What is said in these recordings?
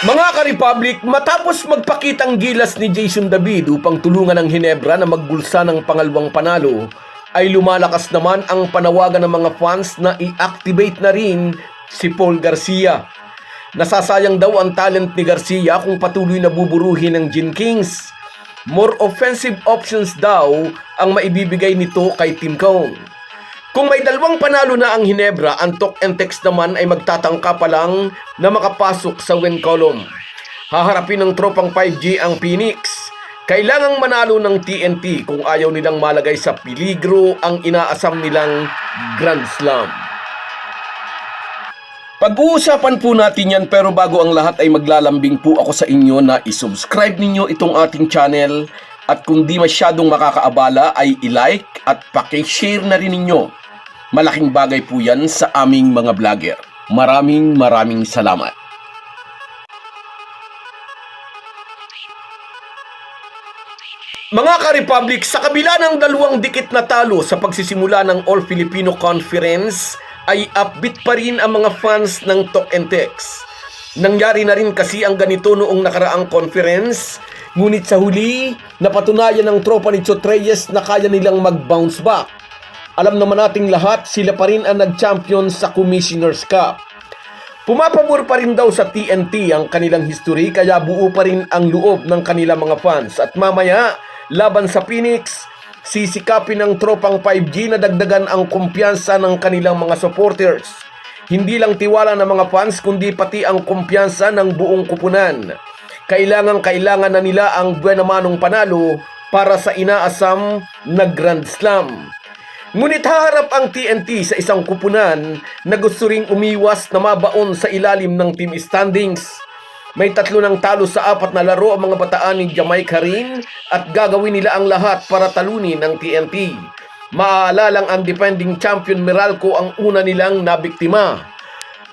Mga ka-Republic, matapos magpakitang gilas ni Jason David upang tulungan ang Ginebra na magbulsa ng pangalawang panalo, ay lumalakas naman ang panawagan ng mga fans na i-activate na rin si Paul Garcia. Nasasayang daw ang talent ni Garcia kung patuloy na buburuhin ng Gin Kings. More offensive options daw ang maibibigay nito kay Tim Cone. Kung may dalawang panalo na ang Ginebra, ang Talk and Text naman ay magtatangka pa lang na makapasok sa win column. Haharapin ng tropang 5G ang Phoenix. Kailangang manalo ng TNT kung ayaw nilang malagay sa peligro ang inaasam nilang Grand Slam. Pag-uusapan po natin yan, pero bago ang lahat ay maglalambing po ako sa inyo na isubscribe ninyo itong ating channel at kung di masyadong makakaabala ay i-like at paki-share na rin ninyo. Malaking bagay po yan sa aming mga vlogger. Maraming salamat. Mga ka-Republic, sa kabila ng dalawang dikit na talo sa pagsisimula ng All-Filipino Conference, ay upbeat pa rin ang mga fans ng Talk and Text. Nangyari na rin kasi ang ganito noong nakaraang conference, ngunit sa huli, napatunayan ng tropa ni Chot Reyes na kaya nilang mag-bounce back. Alam naman nating lahat, sila pa rin ang nag-champion sa Commissioner's Cup. Pumapabor pa rin daw sa TNT ang kanilang history, kaya buo pa rin ang loob ng kanilang mga fans. At mamaya, laban sa Phoenix, sisikapin ng tropang 5G na dagdagan ang kumpiyansa ng kanilang mga supporters. Hindi lang tiwala ng mga fans, kundi pati ang kumpiyansa ng buong kupunan. Kailangan na nila ang buena manong panalo para sa inaasam na Grand Slam. Ngunit haharap ang TNT sa isang kupunan na gusto ring umiwas na mabaon sa ilalim ng team standings. May 3 ng talo sa 4 na laro ang mga bataan ni Jamaica rin at gagawin nila ang lahat para talunin ang TNT. Maaalalang ang defending champion Meralco ang una nilang nabiktima.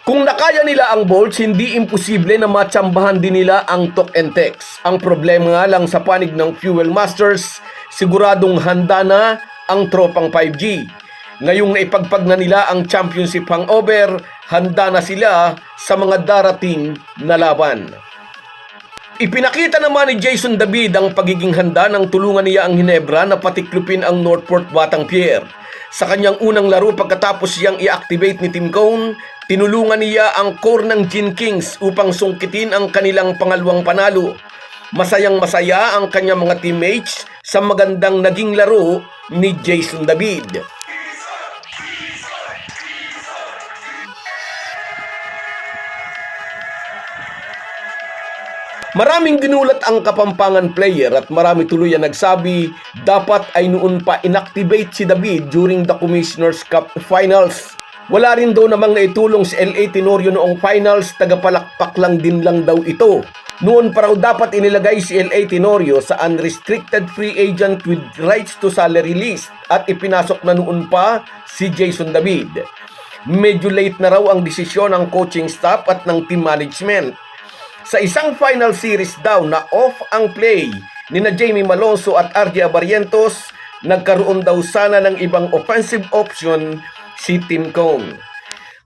Kung nakaya nila ang Bolts, hindi imposible na matsambahan din nila ang Talk and Text. Ang problema nga lang sa panig ng Fuel Masters, siguradong handa na ang tropang 5G. Ngayong naipagpag na nila ang championship hangover, handa na sila sa mga darating na laban. Ipinakita naman ni Jason David ang pagiging handa ng tulungan niya ang Ginebra na patiklupin ang Northport Batangier. Sa kanyang unang laro pagkatapos siyang i-activate ni Tim Cone, tinulungan niya ang core ng Gin Kings upang sungkitin ang kanilang pangalawang panalo. Masayang-masaya ang kanyang mga teammates sa magandang naging laro ni Jason David. Maraming ginulat ang Kapampangan player at marami tuloy ang nagsabi dapat ay noon pa inactivate si David during the Commissioner's Cup Finals. Wala rin daw namang naitulong si LA Tenorio noong finals, tagapalakpak lang din lang daw ito. Noon pa raw dapat inilagay si LA Tenorio sa unrestricted free agent with rights to salary list at ipinasok na noon pa si Jason David. Medyo late na raw ang desisyon ng coaching staff at ng team management. Sa isang final series daw na off ang play ni na Jamie Malonzo at RJ Abarrientos, nagkaroon daw sana ng ibang offensive option si Tim Cone.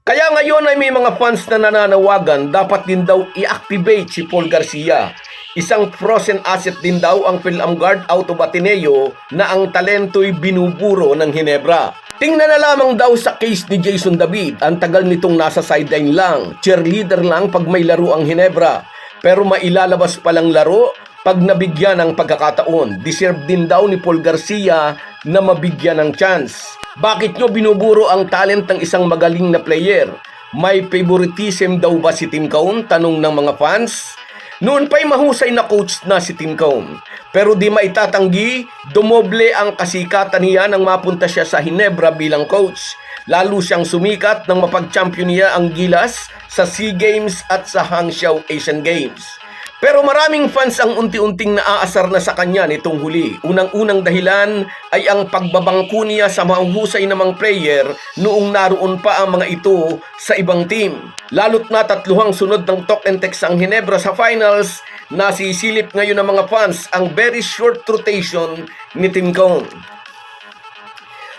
Kaya ngayon ay may mga fans na nananawagan dapat din daw i-activate si Paul Garcia. Isang frozen asset din daw ang Philamgard out of Ateneo na ang talento'y binuburo ng Ginebra. Tingnan na lamang daw sa case ni Jason David, ang tagal nitong nasa sideline lang, cheerleader lang pag may laro ang Ginebra. Pero mailalabas palang laro pag nabigyan ng pagkakataon. Deserve din daw ni Paul Garcia na mabigyan ng chance. Bakit nyo binuburo ang talent ng isang magaling na player? May favoritism daw ba si Tim Cone? Tanong ng mga fans. Noon pa'y mahusay na coach na si Tim Cone. Pero di maitatanggi, dumoble ang kasikatan niya nang mapunta siya sa Ginebra bilang coach. Lalo siyang sumikat nang mapag-champion niya ang Gilas sa SEA Games at sa Hangzhou Asian Games. Pero maraming fans ang unti-unting naaasar na sa kanya nitong huli. Unang-unang dahilan ay ang pagbabangko niya sa mahuhusay namang player noong naroon pa ang mga ito sa ibang team. Lalo't na 3 sunod ng Talk and Text ang Ginebra sa finals, nasisilip ngayon ng mga fans ang very short rotation ni Tim Cone.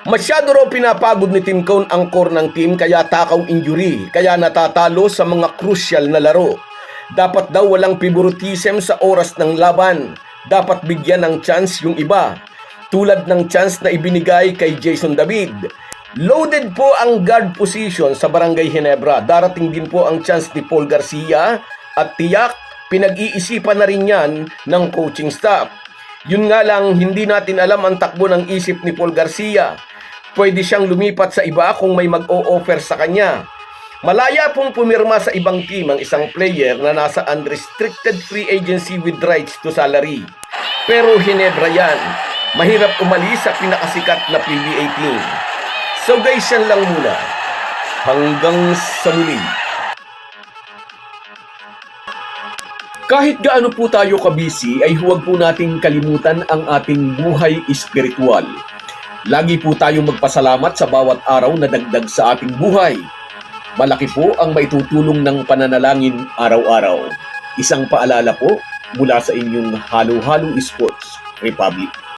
Masyado raw pinapagod ni Tim Cone ang core ng team kaya takaw injury, kaya natatalo sa mga crucial na laro. Dapat daw walang favoritism sa oras ng laban. Dapat bigyan ng chance yung iba. Tulad ng chance na ibinigay kay Jason David. Loaded po ang guard position sa Barangay Ginebra. Darating din po ang chance ni Paul Garcia at tiyak pinag-iisipan na rin yan ng coaching staff. Yun nga lang, hindi natin alam ang takbo ng isip ni Paul Garcia. Pwede siyang lumipat sa iba kung may mag-o-offer sa kanya. Malaya pong pumirma sa ibang team ang isang player na nasa unrestricted free agency with rights to salary. Pero Ginebra yan. Mahirap umalis sa pinakasikat na PBA team. So guys, yan lang muna. Hanggang sa muli. Kahit gaano po tayo kabisi, ay huwag po nating kalimutan ang ating buhay espiritual. Lagi po tayong magpasalamat sa bawat araw na dagdag sa ating buhay. Malaki po ang maitutulong ng pananalangin araw-araw. Isang paalala po mula sa inyong Halo Halo Sports Republic.